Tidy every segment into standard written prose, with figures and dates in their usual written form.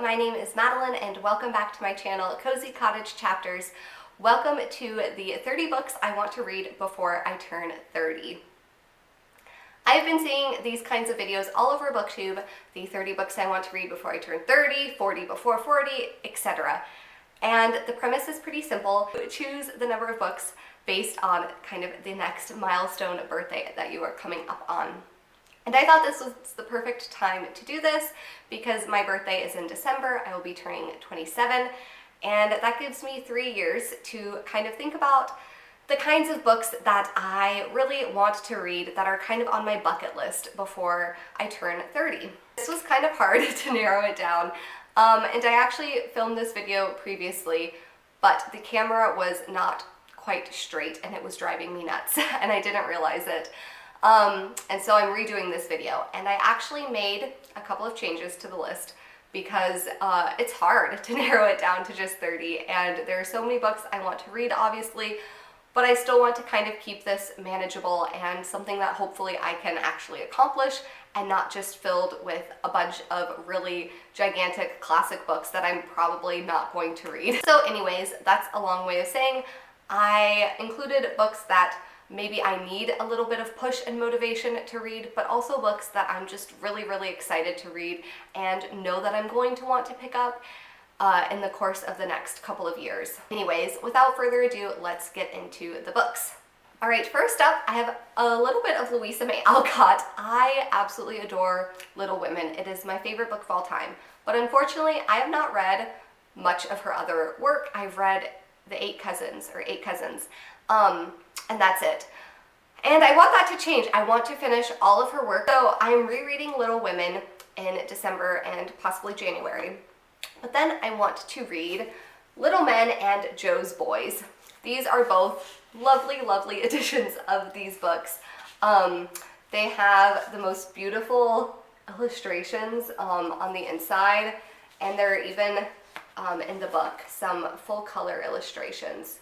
my name is Madeline and welcome back to my channel, Cozy Cottage Chapters. Welcome to the 30 books I want to read before I turn 30. I've been seeing these kinds of videos all over BookTube, the 30 books I want to read before I turn 30, 40 before 40, etc. And the premise is pretty simple. Choose the number of books based on kind of the next milestone birthday that you are coming up on. And I thought this was the perfect time to do this because my birthday is in December. I will be turning 27, and that gives me 3 years to kind of think about the kinds of books that I really want to read that are kind of on my bucket list before I turn 30. This was kind of hard to narrow it down, and I actually filmed this video previously, but the camera was not quite straight and it was driving me nuts, and I didn't realize it. And so I'm redoing this video, and I actually made a couple of changes to the list because it's hard to narrow it down to just 30, and there are so many books I want to read, obviously, but I still want to kind of keep this manageable and something that hopefully I can actually accomplish and not just filled with a bunch of really gigantic classic books that I'm probably not going to read. So anyways, that's a long way of saying I included books that maybe I need a little bit of push and motivation to read, but also books that I'm just really excited to read and know that I'm going to want to pick up in the course of the next couple of years. Anyways, without further ado, let's get into the books. All right, first up, I have a little bit of Louisa May Alcott. I absolutely adore Little Women. It is my favorite book of all time, but unfortunately, I have not read much of her other work. I've read The Eight Cousins, and that's it. And I want that to change. I want to finish all of her work. So I'm rereading Little Women in December and possibly January. But then I want to read Little Men and Jo's Boys. These are both lovely editions of these books. They have the most beautiful illustrations on the inside, and there are even in the book some full color illustrations.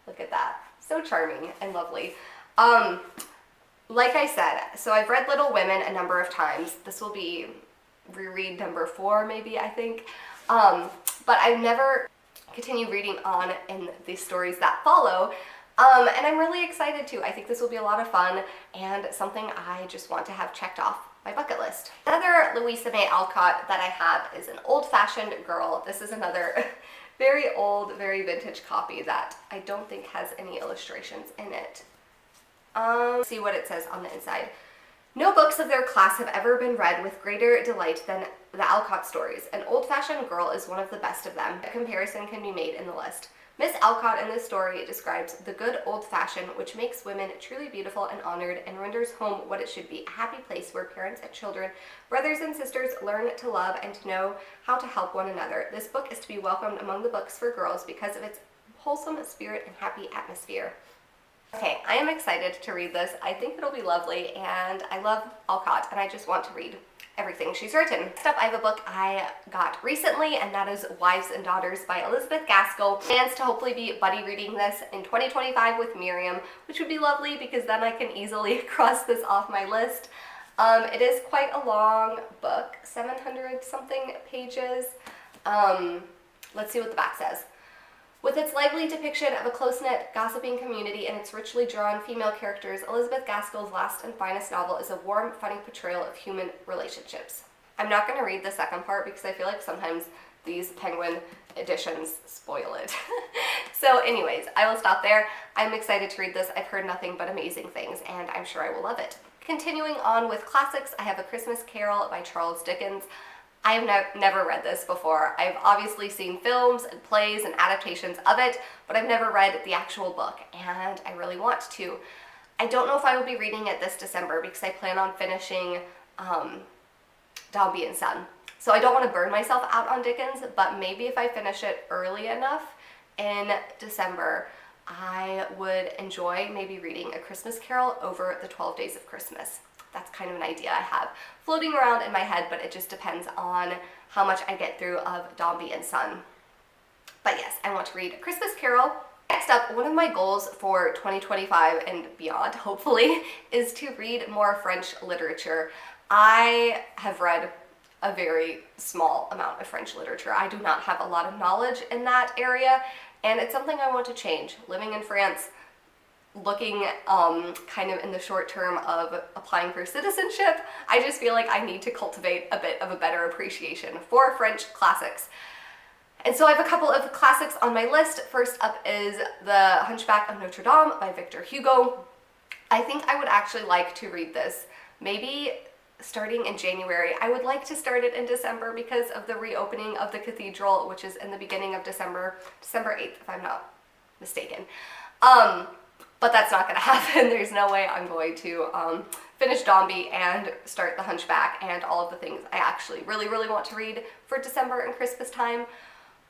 Look at that. So charming and lovely. Like I said, so I've read Little Women a number of times. This will be reread number 4 maybe, I think. But I've never continued reading on in the stories that follow. And I'm really excited to. I think this will be a lot of fun and something I just want to have checked off my bucket list. Another Louisa May Alcott that I have is An Old-Fashioned Girl. This is another very old, very vintage copy that I don't think has any illustrations in it. See what it says on the inside. No books of their class have ever been read with greater delight than the Alcott stories. An Old-Fashioned Girl is one of the best of them. A comparison can be made in the list. Miss Alcott in this story describes the good old-fashioned which makes women truly beautiful and honored and renders home what it should be, a happy place where parents and children, brothers and sisters learn to love and to know how to help one another. This book is to be welcomed among the books for girls because of its wholesome spirit and happy atmosphere. Okay, I am excited to read this. I think it'll be lovely, and I love Alcott, and I just want to read everything she's written. Next up, I have a book I got recently, and that is Wives and Daughters by Elizabeth Gaskell. Plans to hopefully be buddy reading this in 2025 with Miriam, which would be lovely because then I can easily cross this off my list. It is quite a long book, 700 something pages. Let's see what the back says. With its lively depiction of a close-knit, gossiping community and its richly drawn female characters, Elizabeth Gaskell's last and finest novel is a warm, funny portrayal of human relationships. I'm not going to read the second part because I feel like sometimes these Penguin editions spoil it. So anyways, I will stop there. I'm excited to read this. I've heard nothing but amazing things, and I'm sure I will love it. Continuing on with classics, I have A Christmas Carol by Charles Dickens. I have never read this before. I've obviously seen films and plays and adaptations of it, but I've never read the actual book, and I really want to. I don't know if I will be reading it this December because I plan on finishing Dombey and Son. So I don't want to burn myself out on Dickens, but maybe if I finish it early enough in December, I would enjoy maybe reading A Christmas Carol over the 12 Days of Christmas. That's kind of an idea I have floating around in my head, but it just depends on how much I get through of Dombey and Son. But yes, I want to read A Christmas Carol. Next up, one of my goals for 2025 and beyond, hopefully, is to read more French literature. I have read a very small amount of French literature. I do not have a lot of knowledge in that area, and it's something I want to change. Living in France, looking kind of in the short term of applying for citizenship, I just feel like I need to cultivate a bit of a better appreciation for French classics. And so I have a couple of classics on my list. First up is The Hunchback of Notre Dame by Victor Hugo. I think I would actually like to read this maybe starting in January. I would like to start it in December because of the reopening of the cathedral, which is in the beginning of December 8th, if I'm not mistaken. But that's not going to happen. There's no way I'm going to finish Dombey and start The Hunchback and all of the things I actually really, really want to read for December and Christmas time.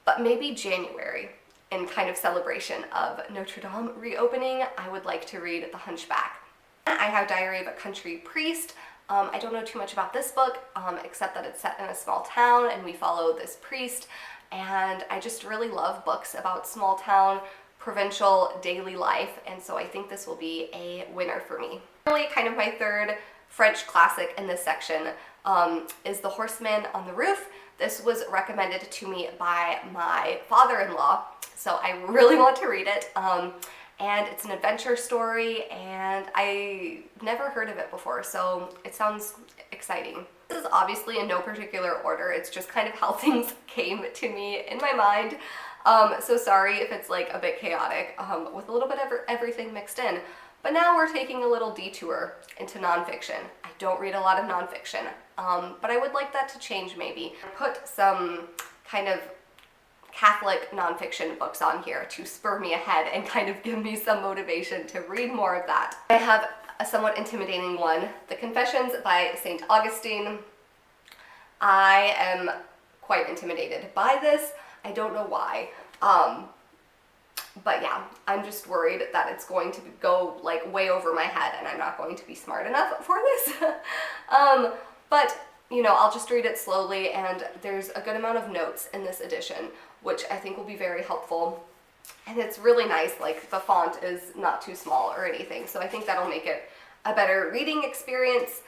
But maybe January, in kind of celebration of Notre Dame reopening, I would like to read The Hunchback. I have Diary of a Country Priest. I don't know too much about this book, except that it's set in a small town and we follow this priest. And I just really love books about small town, provincial daily life, and so I think this will be a winner for me. Really, kind of my third French classic in this section is The Horseman on the Roof. This was recommended to me by my father-in-law, so I really want to read it. And it's an adventure story, and I never heard of it before, so it sounds exciting. This is obviously in no particular order, it's just kind of how things came to me in my mind. So sorry if it's like a bit chaotic with a little bit of everything mixed in. But now we're taking a little detour into nonfiction. I don't read a lot of nonfiction, but I would like that to change maybe. I put some kind of Catholic nonfiction books on here to spur me ahead and kind of give me some motivation to read more of that. I have a somewhat intimidating one, The Confessions by St. Augustine. I am quite intimidated by this. I don't know why. But yeah, I'm just worried that it's going to go like way over my head and I'm not going to be smart enough for this. But you know, I'll just read it slowly, and there's a good amount of notes in this edition, which I think will be very helpful. And it's really nice, like the font is not too small or anything, so I think that'll make it a better reading experience.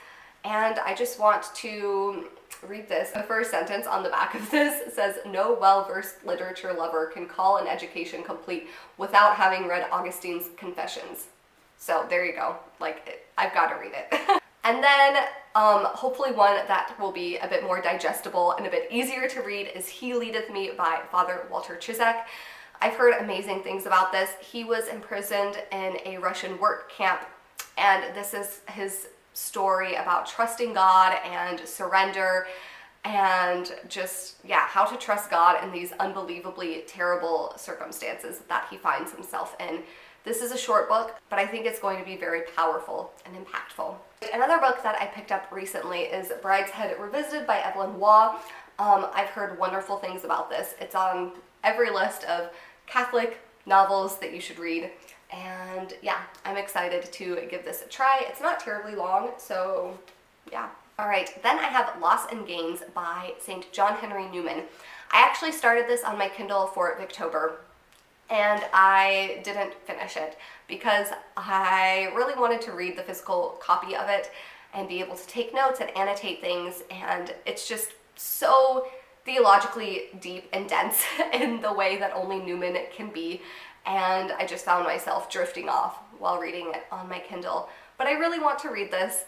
And I just want to read this. The first sentence on the back of this says, "No well-versed literature lover can call an education complete without having read Augustine's Confessions." So there you go, like I've got to read it. And then hopefully one that will be a bit more digestible and a bit easier to read is He Leadeth Me by Father Walter Ciszek. I've heard amazing things about this. He was imprisoned in a Russian work camp, and this is his story about trusting God and surrender and just, yeah, how to trust God in these unbelievably terrible circumstances that he finds himself in. This is a short book, but I think it's going to be very powerful and impactful. Another book that I picked up recently is Brishead Revisited by Evelyn Waugh. I've heard wonderful things about this. It's on every list of Catholic novels that you should read. And yeah, I'm excited to give this a try. It's not terribly long, so yeah. All right, then I have Loss and Gains by St. John Henry Newman. I actually started this on my Kindle for Victober, and I didn't finish it because I really wanted to read the physical copy of it and be able to take notes and annotate things, and it's just so theologically deep and dense in the way that only Newman can be, and I just found myself drifting off while reading it on my Kindle. But I really want to read this.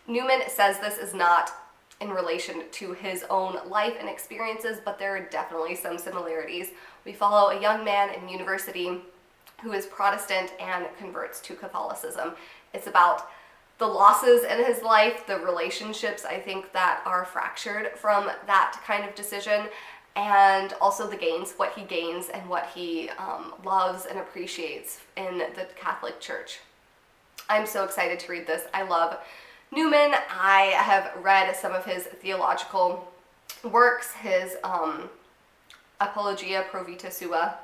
Newman says this is not in relation to his own life and experiences, but there are definitely some similarities. We follow a young man in university who is Protestant and converts to Catholicism. It's about the losses in his life, the relationships I think that are fractured from that kind of decision, and also the gains, what he gains and what he loves and appreciates in the Catholic Church. I'm so excited to read this. I love Newman. I have read some of his theological works, his Apologia Pro Vita Sua.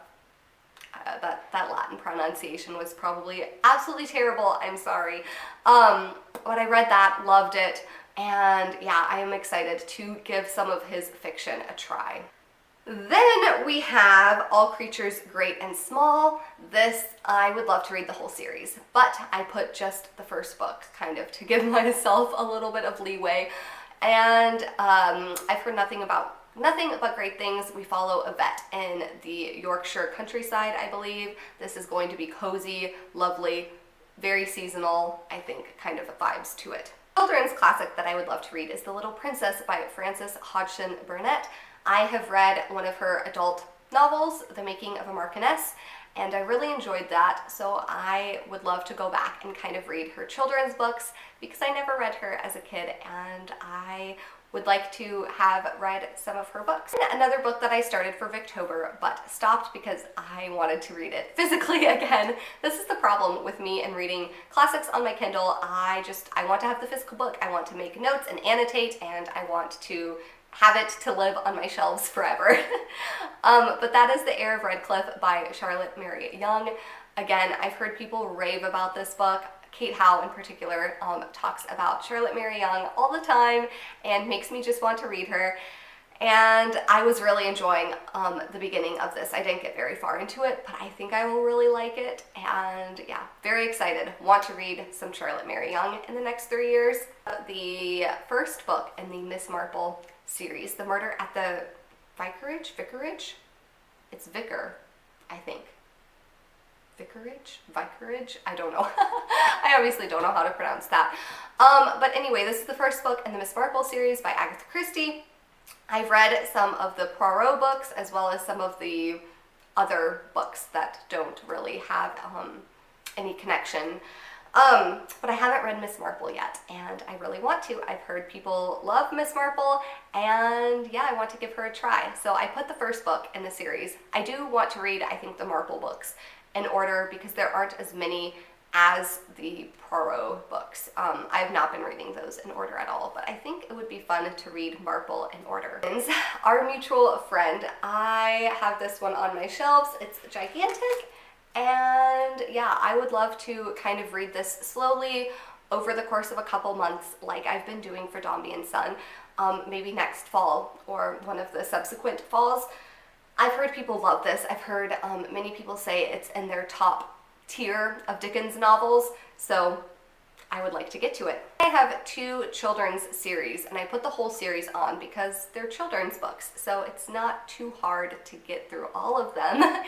That Latin pronunciation was probably absolutely terrible. I'm sorry. But I read that, loved it, and yeah, I am excited to give some of his fiction a try. Then we have All Creatures Great and Small. This, I would love to read the whole series, but I put just the first book kind of to give myself a little bit of leeway. And I've heard nothing but great things. We follow a vet in the Yorkshire countryside, I believe. This is going to be cozy, lovely, very seasonal, I think, kind of vibes to it. Children's classic that I would love to read is The Little Princess by Frances Hodgson Burnett. I have read one of her adult novels, The Making of a Marchioness, and I really enjoyed that, so I would love to go back and kind of read her children's books because I never read her as a kid, and I would like to have read some of her books. Another book that I started for Victober but stopped because I wanted to read it physically again. This is the problem with me and reading classics on my Kindle. I want to have the physical book. I want to make notes and annotate, and I want to have it to live on my shelves forever. But that is The Heir of Redclyffe by Charlotte Mary Yonge. Again, I've heard people rave about this book. Kate Howe in particular talks about Charlotte Mary Yonge all the time and makes me just want to read her. And I was really enjoying the beginning of this. I didn't get very far into it, but I think I will really like it. And yeah, very excited. Want to read some Charlotte Mary Yonge in the next 3 years. The first book in the Miss Marple series, The Murder at the Vicarage? It's Vicar, I think. Vicarage? I don't know. I obviously don't know how to pronounce that. But anyway, this is the first book in the Miss Marple series by Agatha Christie. I've read some of the Poirot books as well as some of the other books that don't really have any connection. But I haven't read Miss Marple yet, and I really want to. I've heard people love Miss Marple, and yeah, I want to give her a try. So I put the first book in the series. I do want to read, I think, the Marple books in order because there aren't as many as the Poirot books. I have not been reading those in order at all, but I think it would be fun to read Marple in order. Our Mutual Friend. I have this one on my shelves. It's gigantic, and yeah, I would love to kind of read this slowly over the course of a couple months like I've been doing for Dombey and Son, maybe next fall or one of the subsequent falls. I've heard people love this. I've heard many people say it's in their top tier of Dickens novels, so I would like to get to it. I have 2 children's series, and I put the whole series on because they're children's books, so it's not too hard to get through all of them.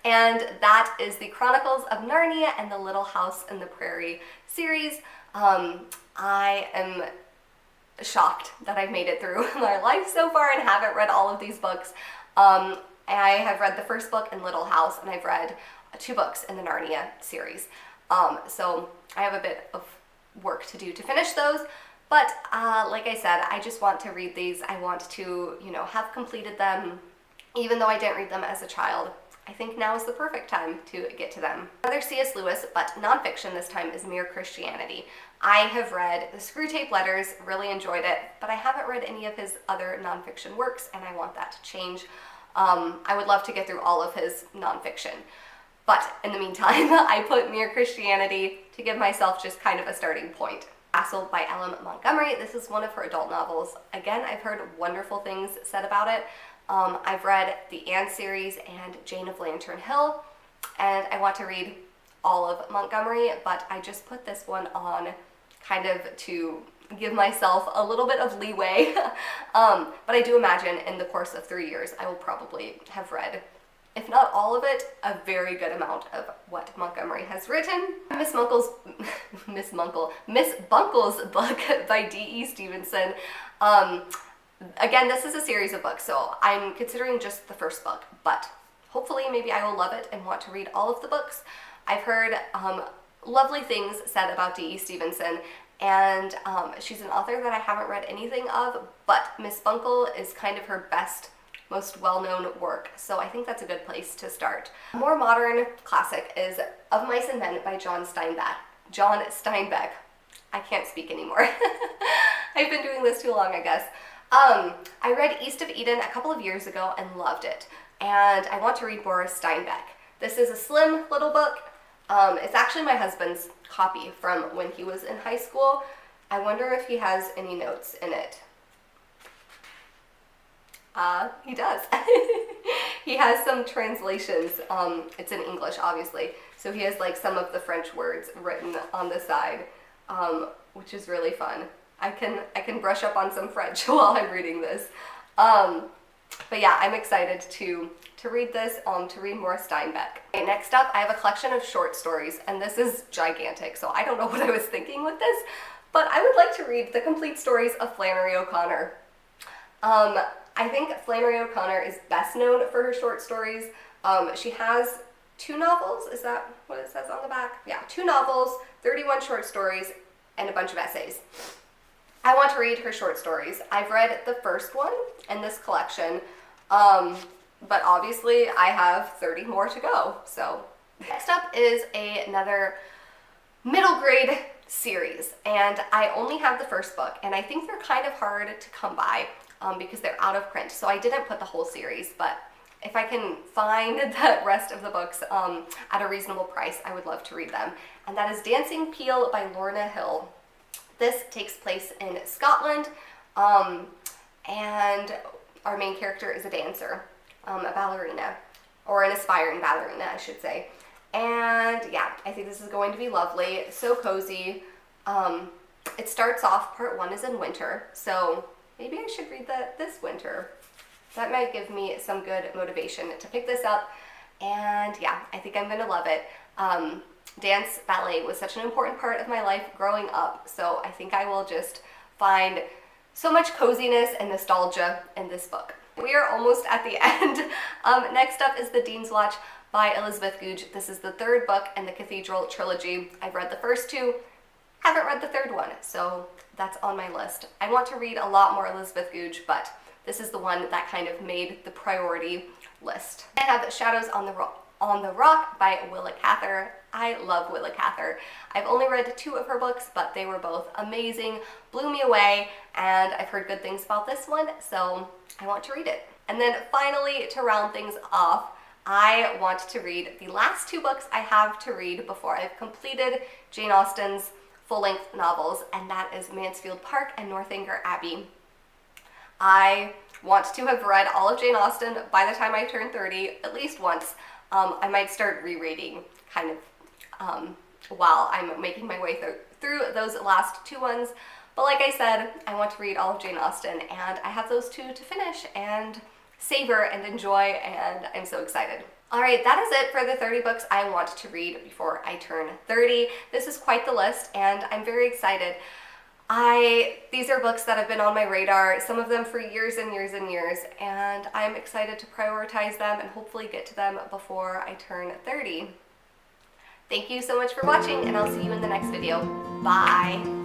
And that is the Chronicles of Narnia and the Little House in the Prairie series. I am shocked that I've made it through my life so far and haven't read all of these books. I have read the first book in Little House, and I've read 2 books in the Narnia series. So I have a bit of work to do to finish those. But like I said, I just want to read these. I want to, have completed them, even though I didn't read them as a child. I think now is the perfect time to get to them. Another C.S. Lewis, but nonfiction this time, is Mere Christianity. I have read the Screwtape Letters, really enjoyed it, but I haven't read any of his other nonfiction works, and I want that to change. I would love to get through all of his nonfiction. But in the meantime, I put Mere Christianity to give myself just kind of a starting point. Gaskell by Ellen Montgomery. This is one of her adult novels. Again, I've heard wonderful things said about it. I've read the Anne series and Jane of Lantern Hill, and I want to read all of Montgomery, but I just put this one on kind of to give myself a little bit of leeway. But I do imagine in the course of 3 years, I will probably have read, if not all of it, a very good amount of what Montgomery has written. Miss Bunkle's book by D.E. Stevenson. Again, this is a series of books, so I'm considering just the first book, but hopefully maybe I will love it and want to read all of the books. I've heard lovely things said about D.E. Stevenson, and she's an author that I haven't read anything of, but Miss Bunkle is kind of her best, most well-known work, so I think that's a good place to start. A more modern classic is Of Mice and Men by John Steinbeck. I can't speak anymore. I've been doing this too long, I guess. I read East of Eden a couple of years ago and loved it, and I want to read Boris Steinbeck. This is a slim little book. It's actually my husband's copy from when he was in high school. I wonder if he has any notes in it. He does. He has some translations. It's in English, obviously, so he has like some of the French words written on the side, which is really fun. I can brush up on some French while I'm reading this. But yeah, I'm excited to read this, to read more Steinbeck. Okay, next up, I have a collection of short stories, and this is gigantic, so I don't know what I was thinking with this, but I would like to read the complete stories of Flannery O'Connor. I think Flannery O'Connor is best known for her short stories. She has 2 novels, is that what it says on the back? Yeah, 2 novels, 31 short stories, and a bunch of essays. I want to read her short stories. I've read the first one in this collection, but obviously I have 30 more to go. So next up is another middle grade series, and I only have the first book, and I think they're kind of hard to come by because they're out of print, so I didn't put the whole series, but if I can find the rest of the books at a reasonable price, I would love to read them. And that is Dancing Peel by Lorna Hill. This takes place in Scotland, and our main character is a dancer, a ballerina, or an aspiring ballerina, I should say. And yeah, I think this is going to be lovely, so cozy. It starts off, part 1 is in winter, so maybe I should read that this winter. That might give me some good motivation to pick this up, and yeah, I think I'm gonna love it. Dance, ballet was such an important part of my life growing up, so I think I will just find so much coziness and nostalgia in this book. We are almost at the end. Next up is The Dean's Watch by Elizabeth Goudge. This is the 3rd book in the Cathedral trilogy. I've read the first 2, haven't read the 3rd one, so that's on my list. I want to read a lot more Elizabeth Goudge, but this is the one that kind of made the priority list. I have Shadows on the Rock by Willa Cather. I love Willa Cather. I've only read 2 of her books, but they were both amazing, blew me away, and I've heard good things about this one, so I want to read it. And then finally, to round things off, I want to read the last 2 books I have to read before I've completed Jane Austen's full-length novels, and that is Mansfield Park and Northanger Abbey. I want to have read all of Jane Austen by the time I turn 30, at least once. I might start rereading kind of while I'm making my way through those last 2 ones. But like I said, I want to read all of Jane Austen, and I have those 2 to finish and savor and enjoy, and I'm so excited. Alright, that is it for the 30 books I want to read before I turn 30. This is quite the list, and I'm very excited. These are books that have been on my radar, some of them for years and years and years, and I'm excited to prioritize them and hopefully get to them before I turn 30. Thank you so much for watching, and I'll see you in the next video. Bye!